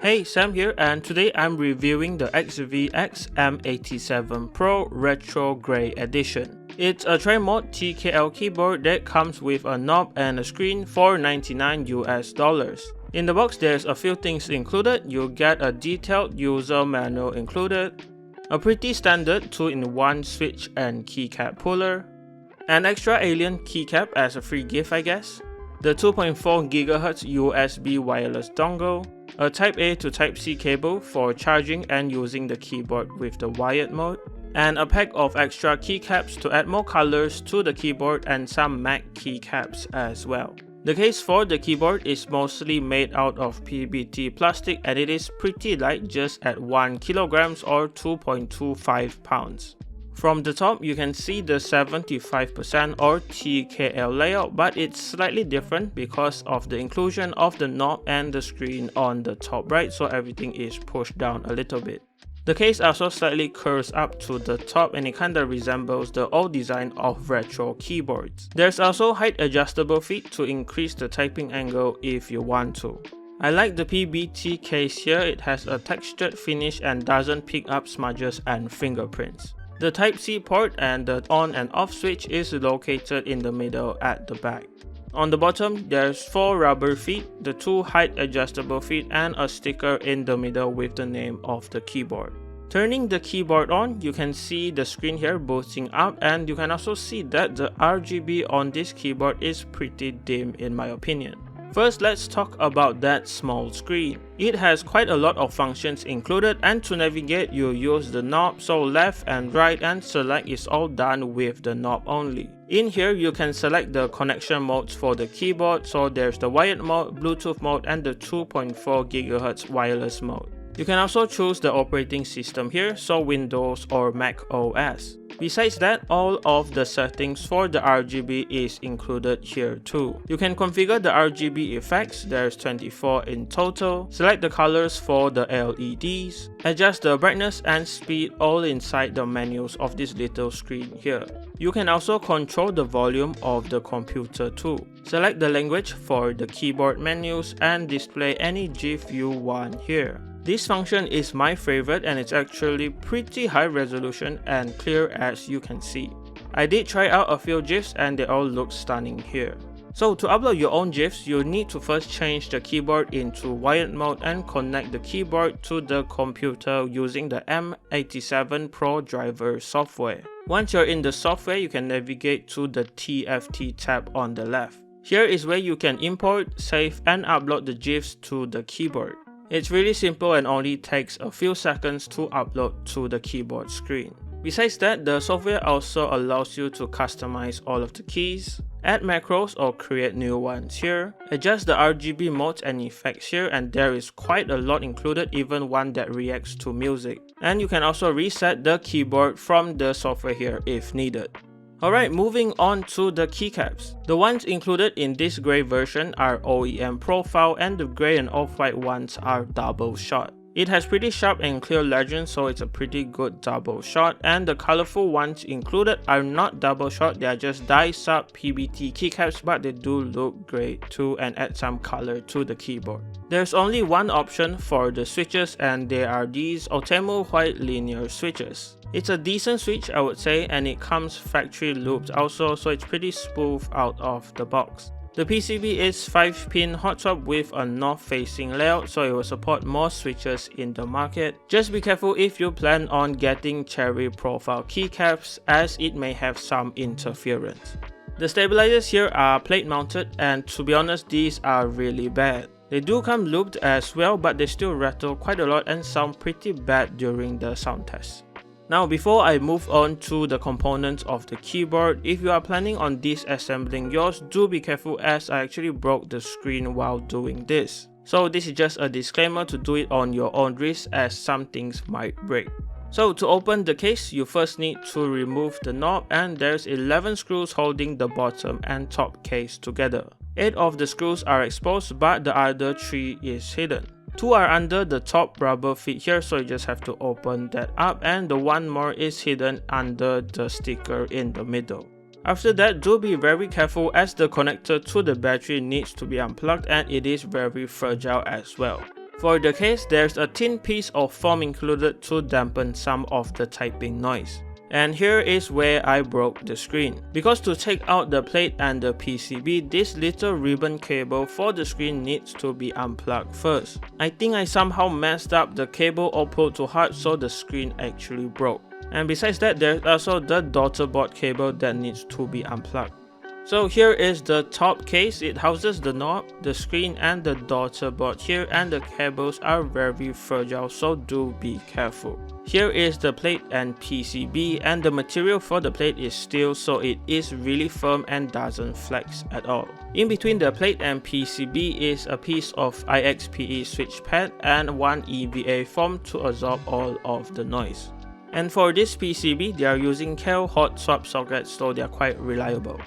Hey, Sam here, and today I'm reviewing the XVX M87 Pro Retro Grey Edition. It's a tri-mode TKL keyboard that comes with a knob and a screen for $99 US. In the box there's a few things included. You'll get a detailed user manual included, a pretty standard 2-in-1 switch and keycap puller, an extra alien keycap as a free gift I guess, the 2.4 GHz USB wireless dongle, a Type A to Type C cable for charging and using the keyboard with the wired mode, and a pack of extra keycaps to add more colors to the keyboard and some matte keycaps as well. The case for the keyboard is mostly made out of PBT plastic and it is pretty light, just at 1 kg or 2.25 pounds. From the top, you can see the 75% or TKL layout, but it's slightly different because of the inclusion of the knob and the screen on the top right, so everything is pushed down a little bit. The case also slightly curves up to the top and it kinda resembles the old design of retro keyboards. There's also height adjustable feet to increase the typing angle if you want to. I like the PBT case here. It has a textured finish and doesn't pick up smudges and fingerprints. The Type-C port and the on and off switch is located in the middle at the back. On the bottom, there's 4 rubber feet, the 2 height adjustable feet, and a sticker in the middle with the name of the keyboard. Turning the keyboard on, you can see the screen here boosting up, and you can also see that the RGB on this keyboard is pretty dim in my opinion. First, let's talk about that small screen. It has quite a lot of functions included, and to navigate you use the knob, so left and right and select is all done with the knob only. In here you can select the connection modes for the keyboard, so there's the wired mode, Bluetooth mode, and the 2.4 GHz wireless mode. You can also choose the operating system here, so Windows or Mac OS. Besides that, all of the settings for the RGB is included here too. You can configure the RGB effects, there's 24 in total, select the colors for the LEDs, adjust the brightness and speed all inside the menus of this little screen here. You can also control the volume of the computer too. Select the language for the keyboard menus and display any GIF you want here. This function is my favorite and it's actually pretty high resolution and clear as you can see. I did try out a few GIFs and they all look stunning here. So to upload your own GIFs, you need to first change the keyboard into wired mode and connect the keyboard to the computer using the M87 Pro driver software. Once you're in the software, you can navigate to the TFT tab on the left. Here is where you can import, save and upload the GIFs to the keyboard. It's really simple and only takes a few seconds to upload to the keyboard screen. Besides that, the software also allows you to customize all of the keys, add macros or create new ones here, adjust the RGB modes and effects here, and there is quite a lot included, even one that reacts to music. And you can also reset the keyboard from the software here if needed. Alright, moving on to the keycaps. The ones included in this grey version are OEM profile and the grey and off-white ones are double shot. It has pretty sharp and clear legends, so it's a pretty good double shot, and the colorful ones included are not double shot, they are just dice up PBT keycaps, but they do look great too and add some color to the keyboard. There's only one option for the switches and they are these Otemu white linear switches. It's a decent switch I would say, and it comes factory looped also, so it's pretty smooth out of the box. The PCB is 5-pin hot swap with a north facing layout, so it will support more switches in the market. Just be careful if you plan on getting cherry profile keycaps, as it may have some interference. The stabilizers here are plate mounted, and to be honest, these are really bad. They do come looped as well, but they still rattle quite a lot and sound pretty bad during the sound test. Now before I move on to the components of the keyboard, if you are planning on disassembling yours, do be careful as I actually broke the screen while doing this. So this is just a disclaimer to do it on your own risk, as some things might break. So to open the case, you first need to remove the knob, and there's 11 screws holding the bottom and top case together. 8 of the screws are exposed but the other 3 is hidden. 2 are under the top rubber feet here, so you just have to open that up, and the one more is hidden under the sticker in the middle. After that, do be very careful as the connector to the battery needs to be unplugged and it is very fragile as well. For the case, there's a thin piece of foam included to dampen some of the typing noise. And here is where I broke the screen. Because to take out the plate and the PCB, this little ribbon cable for the screen needs to be unplugged first. I think I somehow messed up the cable or pulled too hard, so the screen actually broke. And besides that, there's also the daughter board cable that needs to be unplugged. So here is the top case. It houses the knob, the screen and the daughter board here, and the cables are very fragile, so do be careful. Here is the plate and PCB, and the material for the plate is steel, so it is really firm and doesn't flex at all. In between the plate and PCB is a piece of IXPE switch pad and one EVA foam to absorb all of the noise. And for this PCB, they are using Cal hot swap sockets, so they are quite reliable.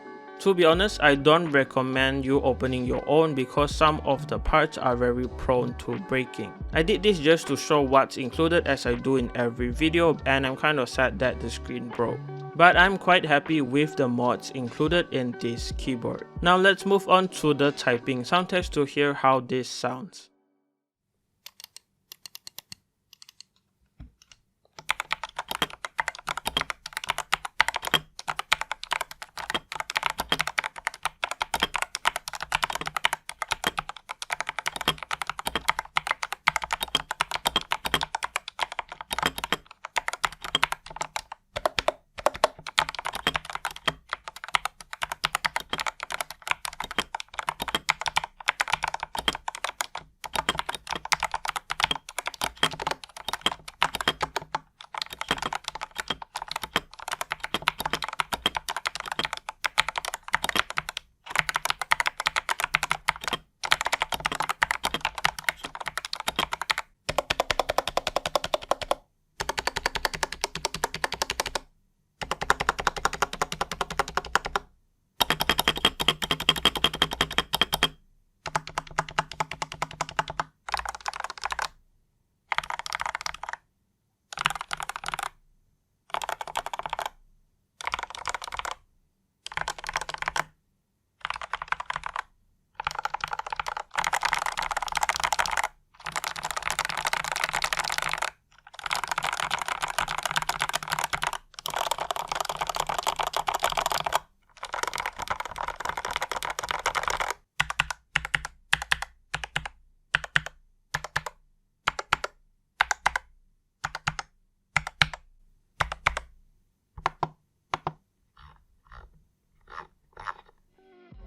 To be honest, I don't recommend you opening your own because some of the parts are very prone to breaking. I did this just to show what's included as I do in every video, and I'm kind of sad that the screen broke. But I'm quite happy with the mods included in this keyboard. Now let's move on to the typing sound test to hear how this sounds.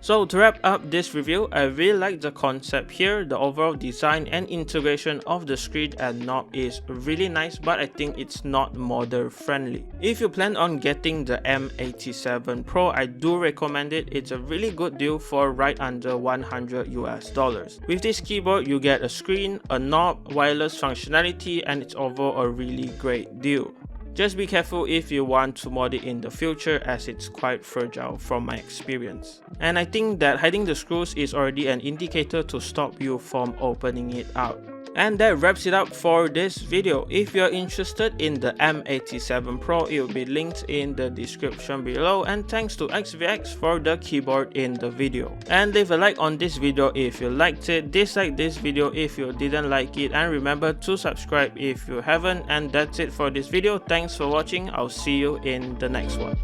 So to wrap up this review, I really like the concept here. The overall design and integration of the screen and knob is really nice, but I think it's not modder friendly. If you plan on getting the M87 Pro, I do recommend it. It's a really good deal for right under $100 US. With this keyboard, you get a screen, a knob, wireless functionality, and it's overall a really great deal. Just be careful if you want to mod it in the future, as it's quite fragile from my experience. And I think that hiding the screws is already an indicator to stop you from opening it out. And that wraps it up for this video. If you're interested in the M87 Pro, it will be linked in the description below, and thanks to XVX for the keyboard in the video. And leave a like on this video if you liked it, dislike this video if you didn't like it, and remember to subscribe if you haven't. And that's it for this video. Thanks for watching. I'll see you in the next one.